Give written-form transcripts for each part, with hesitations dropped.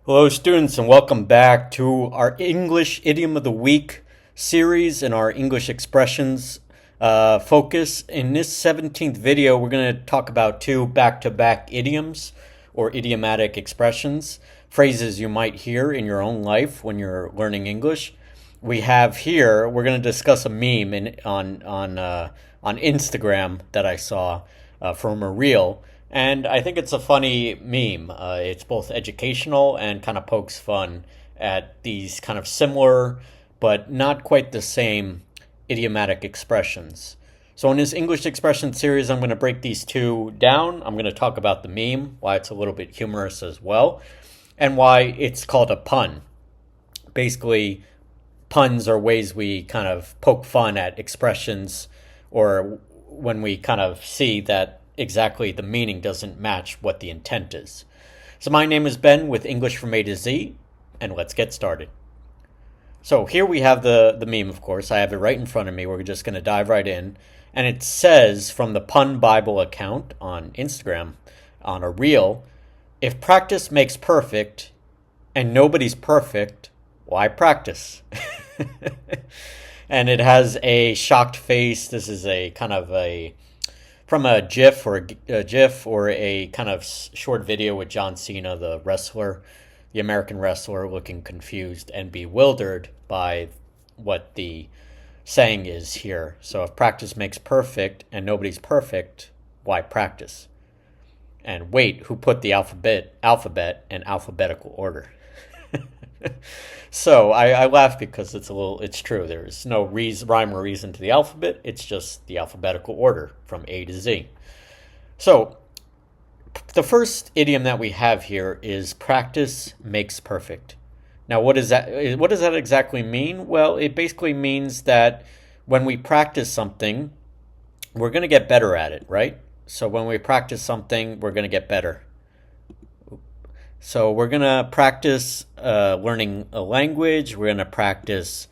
Hello, students, and welcome back to our English Idiom of the Week series and our English expressions focus. In this 17th video, we're going to talk about two back-to-back idioms or idiomatic expressions, phrases you might hear in your own life when you're learning English. We're going to discuss a meme on Instagram that I saw from a reel. And I think it's a funny meme. It's both educational and kind of pokes fun at these kind of similar but not quite the same idiomatic expressions. So in this English expression series, I'm going to break these two down. I'm going to talk about the meme, why it's a little bit humorous as well, and why it's called a pun. Basically, puns are ways we kind of poke fun at expressions, or when we kind of see that exactly the meaning doesn't match what the intent is. So my name is Ben with English from A to Z, and let's get started. So here we have the meme, of course. I have it right in front of me. We're just going to dive right in. And it says from the Pun Bible account on Instagram, on a reel, if practice makes perfect and nobody's perfect, why practice? And it has a shocked face. This is a kind of from a GIF or a kind of short video with John Cena, the wrestler, the American wrestler, looking confused and bewildered by what the saying is here. So if practice makes perfect and nobody's perfect, why practice? And wait, who put the alphabet in alphabetical order? So I laugh because it's true. There's no rhyme or reason to the alphabet. It's just the alphabetical order from A to Z. So the first idiom that we have here is practice makes perfect. Now, what does that exactly mean? Well, it basically means that when we practice something, we're going to get better at it, right? So when we practice something, we're going to get better. So we're going to practice learning a language. We're going to practice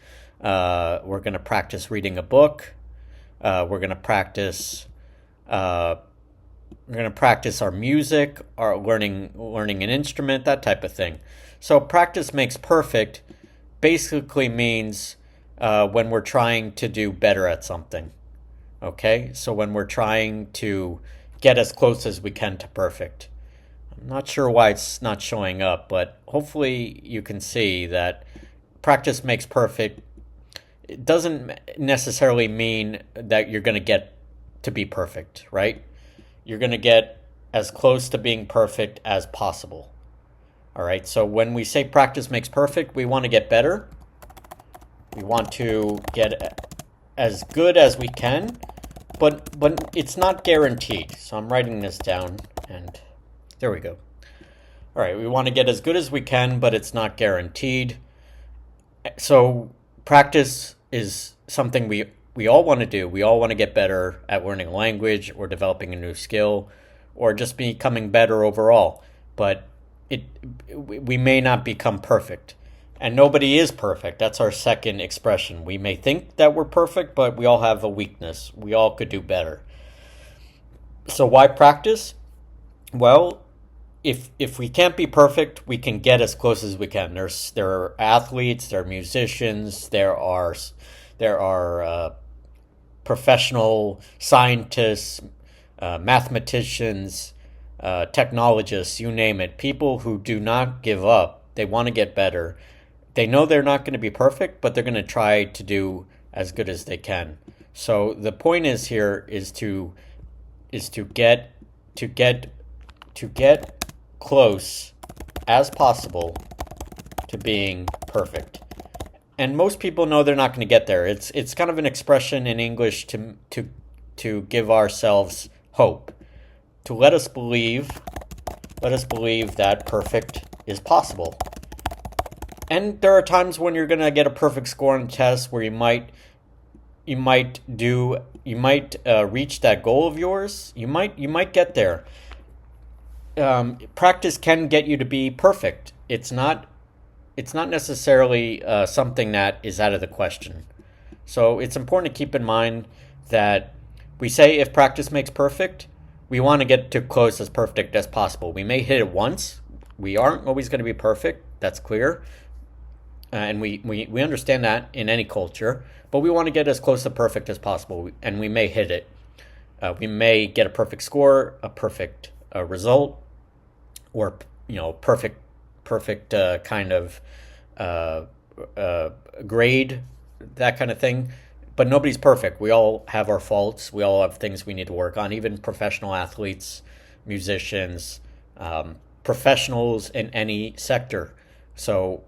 reading a book. We're going to practice our music, our learning an instrument, that type of thing. So practice makes perfect basically means when we're trying to do better at something. Okay? So when we're trying to get as close as we can to perfect. I'm not sure why it's not showing up, but hopefully you can see that practice makes perfect. It doesn't necessarily mean that you're going to get to be perfect, right? You're going to get as close to being perfect as possible. All right, so when we say practice makes perfect, we want to get better. We want to get as good as we can, but it's not guaranteed. So I'm writing this down, and there we go. All right, we want to get as good as we can, but it's not guaranteed. So practice is something we all want to do. We all want to get better at learning a language or developing a new skill or just becoming better overall. But we may not become perfect. And nobody is perfect. That's our second expression. We may think that we're perfect, but we all have a weakness. We all could do better. So why practice? Well, if we can't be perfect, we can get as close as we can. There are athletes, there are musicians, there are professional scientists, mathematicians, technologists, you name it. People who do not give up. They want to get better. They know they're not going to be perfect, but they're going to try to do as good as they can. So the point is here is to get close as possible to being perfect. And most people know they're not going to get there. It's kind of an expression in English to give ourselves hope, to let us believe that perfect is possible. And there are times when you're going to get a perfect score on a test where you might reach that goal of yours. You might get there. Practice can get you to be perfect. It's not necessarily something that is out of the question. So it's important to keep in mind that we say if practice makes perfect, we want to get to close as perfect as possible. We may hit it once, We aren't always going to be perfect. That's clear. And we understand that in any culture, but we want to get as close to perfect as possible, and we may hit it. We may get a perfect score, a perfect result, or perfect kind of uh, uh, grade, that kind of thing. But nobody's perfect. We all have our faults. We all have things we need to work on. Even professional athletes, musicians, professionals in any sector. So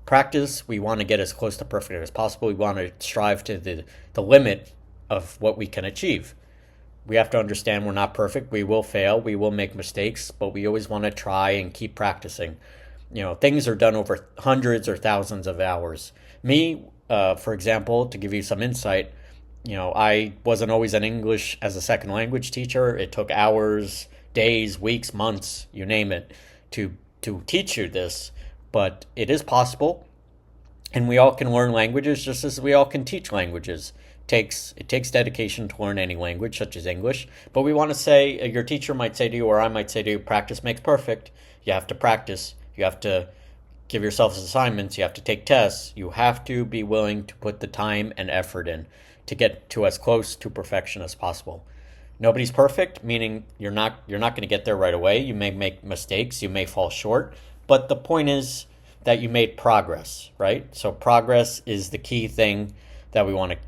practice, we want to get as close to perfect as possible. We want to strive to the limit of what we can achieve. We have to understand we're not perfect. We will fail. We will make mistakes, but we always want to try and keep practicing. Things are done over hundreds or thousands of hours. Me, for example, to give you some insight, I wasn't always an English as a second language teacher. It took hours, days, weeks, months, you name it, to teach you this. But it is possible, and we all can learn languages just as we all can teach languages. It takes dedication to learn any language, such as English. But we want to say, your teacher might say to you, or I might say to you, practice makes perfect. You have to practice. You have to give yourself assignments. You have to take tests. You have to be willing to put the time and effort in to get to as close to perfection as possible. Nobody's perfect, meaning you're not going to get there right away. You may make mistakes. You may fall short. But the point is that you made progress, right? So progress is the key thing that we want to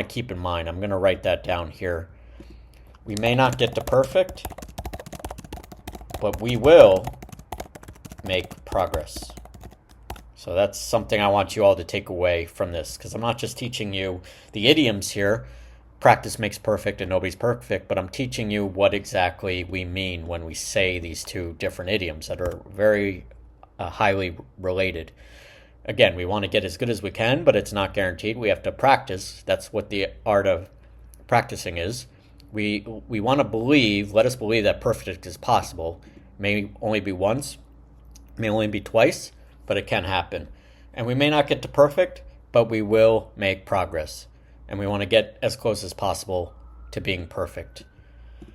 keep in mind. I'm going to write that down here. We may not get to perfect, but we will make progress. So that's something I want you all to take away from this, because I'm not just teaching you the idioms here. Practice makes perfect and nobody's perfect, but I'm teaching you what exactly we mean when we say these two different idioms that are very highly related. Again, we want to get as good as we can, but it's not guaranteed. We have to practice. That's what the art of practicing is. We want to believe, let us believe that perfect is possible. May only be once, may only be twice, but it can happen. And we may not get to perfect, but we will make progress. And we want to get as close as possible to being perfect.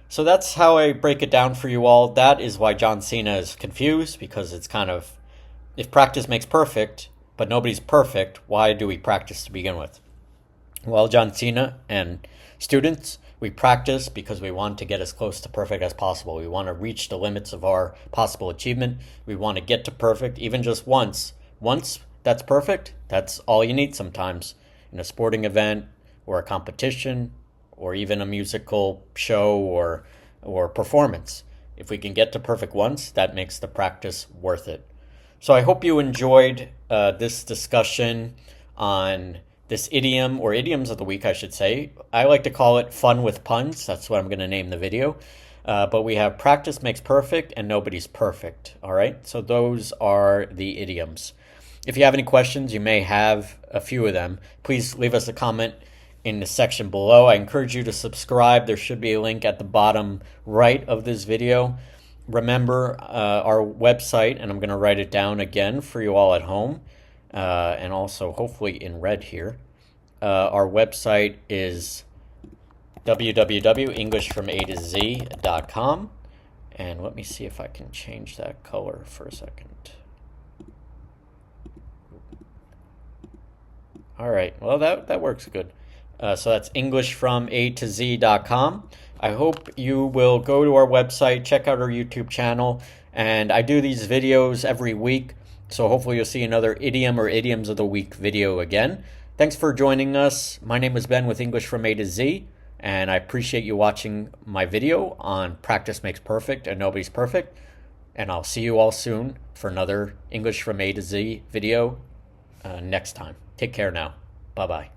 So that's how I break it down for you all. That is why John Cena is confused, because it's kind of, if practice makes perfect, but nobody's perfect, why do we practice to begin with? Well, John Cena and students, we practice because we want to get as close to perfect as possible. We want to reach the limits of our possible achievement. We want to get to perfect, even just once. Once that's perfect, that's all you need sometimes. In a sporting event, or a competition, or even a musical show or performance. If we can get to perfect once, that makes the practice worth it. So I hope you enjoyed this discussion on this idiom, or idioms of the week, I should say. I like to call it fun with puns. That's what I'm going to name the video. But we have practice makes perfect and nobody's perfect. All right. So those are the idioms. If you have any questions, you may have a few of them. Please leave us a comment in the section below. I encourage you to subscribe. There should be a link at the bottom right of this video. Remember our website, and I'm going to write it down again for you all at home, and also hopefully in red here. Our website is www.englishfromatozee.com, and let me see if I can change that color for a second. All right, well that works good. So that's englishfromatozee.com. I hope you will go to our website, check out our YouTube channel, and I do these videos every week, so hopefully you'll see another idiom or idioms of the week video again. Thanks for joining us. My name is Ben with English from A to Z, and I appreciate you watching my video on Practice Makes Perfect and Nobody's Perfect, and I'll see you all soon for another English from A to Z video next time. Take care now. Bye-bye.